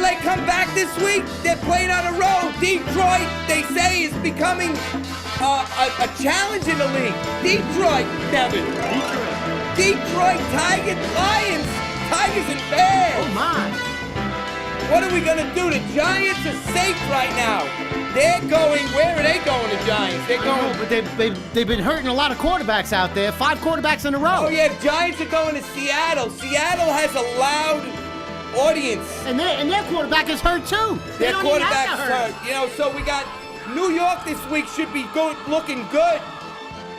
they come back this week? They're playing on the road. Detroit, they say, is becoming a challenge in the league. Detroit, Devin. Detroit Tigers, Lions. Tigers and Bears. Oh, my. What are we going to do? The Giants are safe right now. They're going, where are they going, the Giants? They're going. But they've been hurting a lot of quarterbacks out there. 5 quarterbacks in a row. Oh, yeah, the Giants are going to Seattle. Seattle has a loud audience. And their quarterback is hurt, too. Their quarterback's hurt. You know, so we got New York this week should be looking good.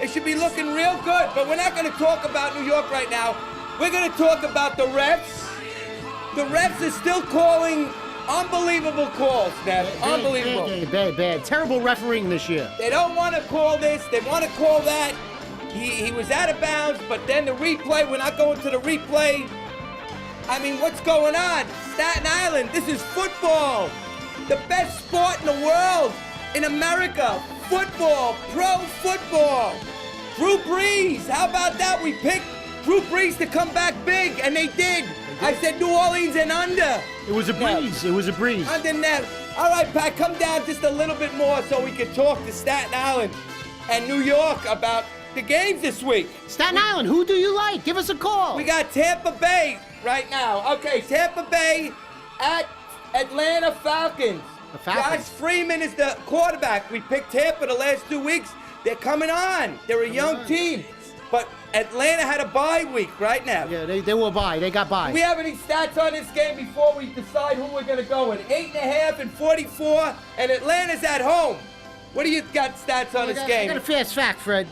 They should be looking real good. But we're not going to talk about New York right now. We're going to talk about the refs. The refs are still calling unbelievable calls, Nev. Unbelievable. Bad. Terrible refereeing this year. They don't want to call this. They want to call that. He was out of bounds, but then the replay, we're not going to the replay. I mean, what's going on? Staten Island, this is football. The best sport in the world, in America. Football, pro football. Drew Brees, how about that? We picked Drew Brees to come back big, and they did. I said New Orleans and under. It was a breeze. It was a breeze. Under net. All right, Pat, come down just a little bit more so we can talk to Staten Island and New York about the games this week. Staten Island, who do you like? Give us a call. We got Tampa Bay right now. Okay, Tampa Bay at Atlanta Falcons. The Falcons. Josh Freeman is the quarterback. We picked Tampa the last 2 weeks. They're coming on. They're a young team. But Atlanta had a bye week right now. Yeah, they were bye. They got bye. Do we have any stats on this game before we decide who we're going to go with? 8.5 and 44, and Atlanta's at home. What do you got stats on this game? I got a fast fact, Fred.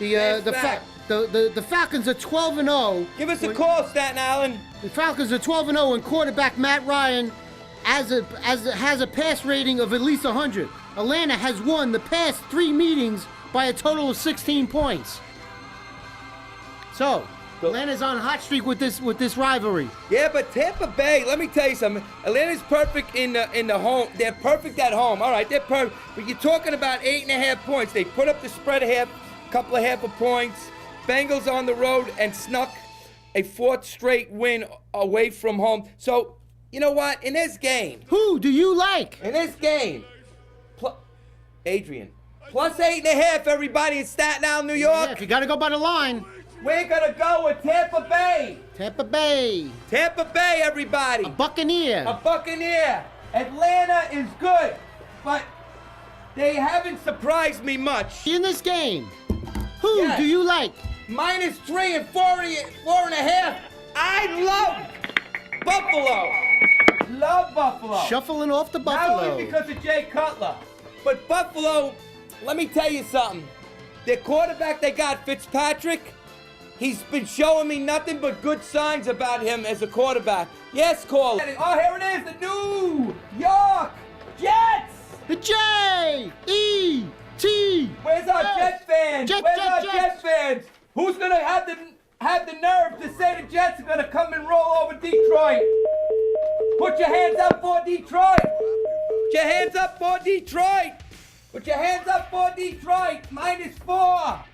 The Falcons are 12-0. Give us a call, Staten Island. The Falcons are 12-0, and quarterback Matt Ryan has a pass rating of at least 100. Atlanta has won the past 3 meetings by a total of 16 points. So, Atlanta's on a hot streak with this rivalry. Yeah, but Tampa Bay, let me tell you something. Atlanta's perfect in the home. They're perfect at home. All right, they're perfect. But you're talking about 8.5 points. They put up the spread a couple of half of points. Bengals on the road and snuck a 4th straight win away from home. So, you know what? In this game. Who do you like? In this game. Adrian. Plus 8.5, everybody in Staten Island, New York. Yeah, if you got to go by the line. We're going to go with Tampa Bay. Tampa Bay. Tampa Bay, everybody. A Buccaneer. A Buccaneer. Atlanta is good, but they haven't surprised me much. In this game, who do you like? -3 and 4.5. I love Buffalo. Love Buffalo. Shuffling off the Buffalo. Not only because of Jay Cutler, but Buffalo, let me tell you something. Their quarterback they got, Fitzpatrick, he's been showing me nothing but good signs about him as a quarterback. Yes, caller. Oh, here it is, the New York Jets. The J-E-T. Where's our Jet fans? Where's our Jet fans? Who's gonna have the nerve to say the Jets are gonna come and roll over Detroit? Put your hands up for Detroit. Put your hands up for Detroit. Put your hands up for Detroit. -4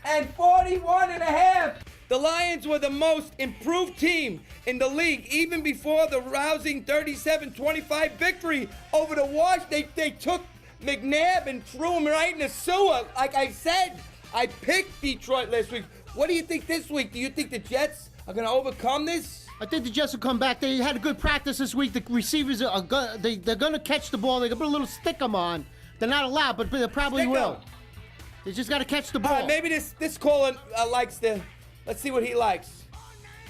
and 41.5. The Lions were the most improved team in the league, even before the rousing 37-25 victory over the Wash. They took McNabb and threw him right in the sewer. Like I said, I picked Detroit last week. What do you think this week? Do you think the Jets are going to overcome this? I think the Jets will come back. They had a good practice this week. The receivers they're going to catch the ball. They're going to put a little stick 'em on. They're not allowed, but they probably will. They just got to catch the ball. Maybe this caller likes the. Let's see what he likes.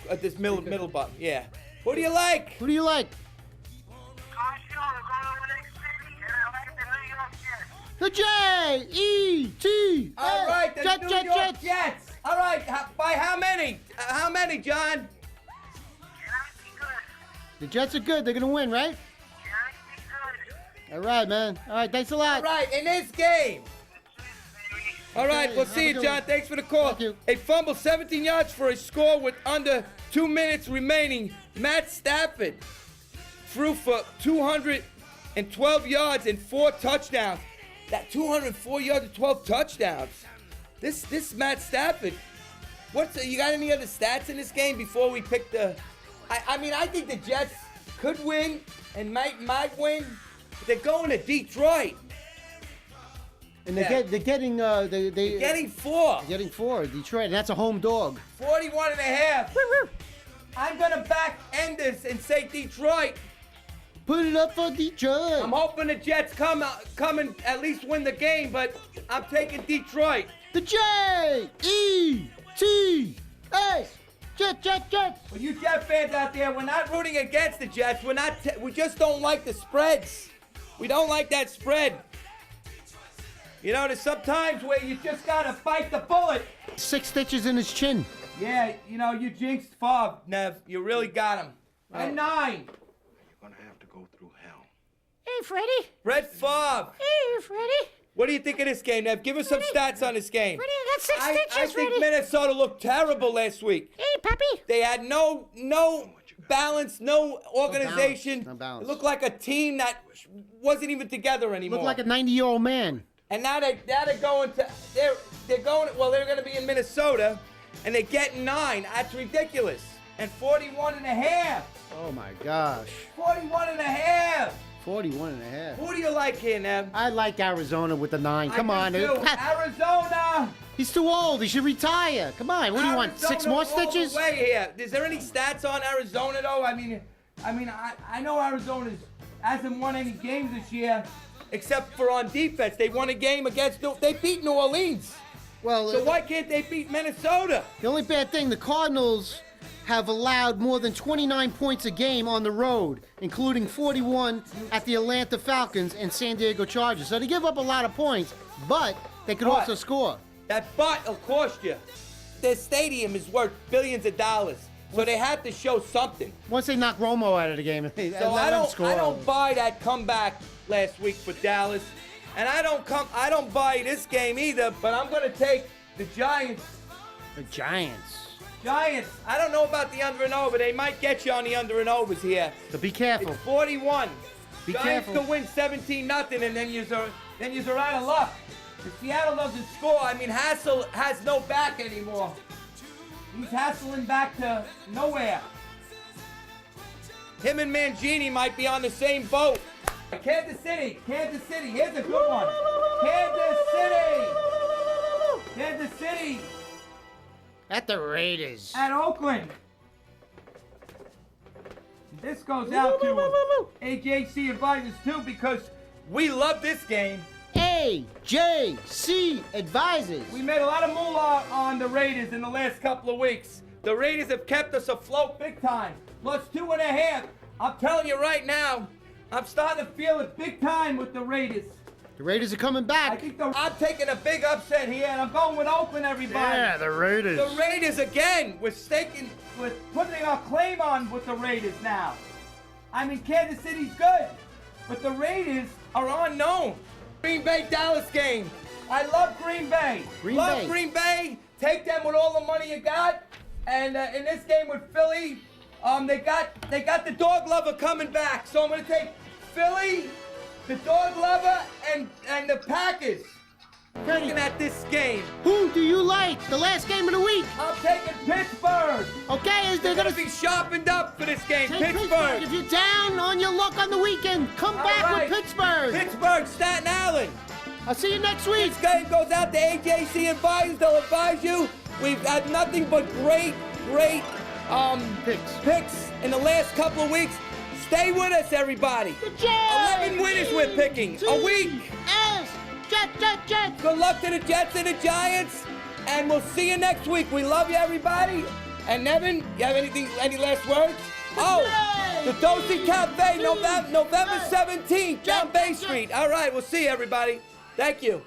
At this middle button. Yeah. Who do you like? Who do you like? The J-E-T. All right, the New York Jets. All right, by how many? How many, John? The Jets are good. They're going to win, right? All right, man. All right, thanks a lot. All right, in this game. All right, we'll see you, John. Thanks for the call. Thank you. A fumble, 17 yards for a score with under 2 minutes remaining. Matt Stafford threw for 212 yards and 4 touchdowns. That 204 yards and 12 touchdowns. This Matt Stafford. You got any other stats in this game before we pick the? I mean, I think the Jets could win. and might win. They're going to Detroit. And Yeah. they're getting Getting 4. getting 4 Detroit, and that's a home dog. 41 and a half. I'm going to back Enders and say Detroit. Put it up for Detroit. I'm hoping the Jets come and at least win the game, but I'm taking Detroit. The Jets. Jets. For you Jet fans out there, we're not rooting against the Jets. We just don't like the spreads. We don't like that spread. You know, there's sometimes where you just gotta bite the bullet. 6 stitches in his chin. Yeah, you know, you jinxed Favre, Nev. You really got him. And 9. You're gonna have to go through hell. Hey, Freddie. Brett Favre. Hey, Freddie. What do you think of this game, Nev? Give us some stats on this game. Freddie, I got 6 I stitches, think Freddie. Minnesota looked terrible last week. Hey, Pappy. They had no balance, no organization. No balance. It looked like a team that wasn't even together anymore. Looked like a 90-year-old man. And now they're going to they're going, well, they're going to be in Minnesota, and they're getting 9. That's ridiculous. And 41 and a half. Oh, my gosh. 41 and a half. 41 and a half. Who do you like here, Nev? I like Arizona with the 9. Come on. I do too. Arizona. He's too old. He should retire. Come on. What do you want? 6 Arizona more all the stitches? way here. Is there any stats on Arizona though? I mean, I know Arizona hasn't won any games this year, except for on defense. They won a game against they beat New Orleans. Well, So why can't they beat Minnesota? the only bad thing, the Cardinals have allowed more than 29 points a game on the road, including 41 at the Atlanta Falcons and San Diego Chargers. So they give up a lot of points, but they could What? also score. That butt will cost you. Their stadium is worth billions of dollars, so they have to show something. Once they knock Romo out of the game, they So let I him score. don't buy that comeback last week for Dallas, and I don't buy this game either. But I'm gonna take the Giants. The Giants. Giants. I don't know about the under and over. They might get you on the under and overs here. So be careful. It's 41. Be Giants careful. to win 17-0, and then you're out of luck. If Seattle doesn't score, I mean, Hassel has no back anymore. He's hassling back to nowhere. Him and Mangini might be on the same boat. Kansas City. Here's a good one. Kansas City At the Raiders. at Oakland. This goes out to AJC advisors too, because we love this game. AJC Advisors. We made a lot of moolah on the Raiders in the last couple of weeks. The Raiders have kept us afloat big time. Plus 2.5. I'm telling you right now, I'm starting to feel it big time with the Raiders. The Raiders are coming I back. think I'm taking a big upset here, and I'm going with Oakland, everybody. the Raiders. The Raiders again. We're putting our claim on with the Raiders now. I mean, Kansas City's good, but the Raiders are unknown. Green Bay Dallas game. I love Green Bay. Green Bay. Take them with all the money you got. And in this game with Philly, they got the dog lover coming back. So I'm gonna take Philly, the dog lover, and the Packers. Looking at this game, Who do you like? The last game of the week. I'm taking Pittsburgh. Okay, They're gonna be sharpened up for this game. take Pittsburgh. If you're down on your luck on the weekend, come All back right. with Pittsburgh. Pittsburgh, Staten Island. I'll see you next week. This game goes out to AJC Advisors. They'll advise you. We've had nothing but great picks in the last couple of weeks. Stay with us, everybody. 11 winners we're picking a week. Jets. Good luck to the Jets and the Giants, and we'll see you next week. We love you, everybody. And Nevin, you have any last words? Oh, the Dosey Cafe, November 17th, down Bay Street. All right, we'll see you, everybody. Thank you.